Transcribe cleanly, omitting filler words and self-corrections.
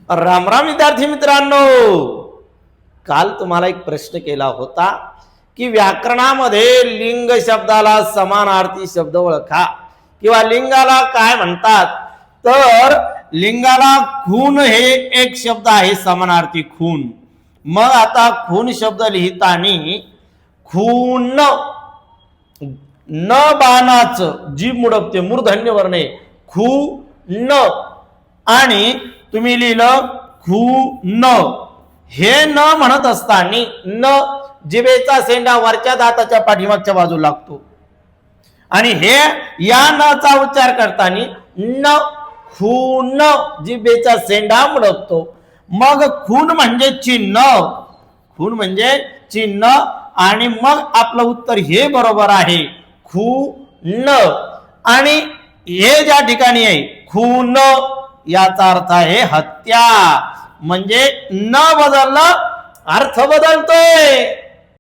राम राम विद्यार्थी मित्रांनो, काल तुम्हाला एक प्रश्न केला होता की व्याकरणामध्ये लिंग शब्दाला समानार्थी शब्द ओळखा किंवा लिंगाला काय म्हणतात. तर लिंगाला खून हे एक शब्द आहे, समानार्थी खून. मग आता खून शब्द लिहिताना खून न बाणाचं जी मुडपते मूर्धन्य वर्ण खू न, आणि तुम्ही लिहिलं खून. हे न म्हणत असताना न जिभेचा सेंडा वरच्या दाताच्या पाठीमागच्या बाजूला लागतो, आणि हे या न चा उच्चार करताना न खून जिभेचा सेंडा मुडपतो. मग खून म्हणजे चिन्ह, खून म्हणजे चिन्ह, आणि मग आपलं उत्तर हे बरोबर आहे खून. आणि हे ज्या ठिकाणी आहे खून याचा अर्थ आहे हत्या, म्हणजे न बदललं अर्थ बदलतोय.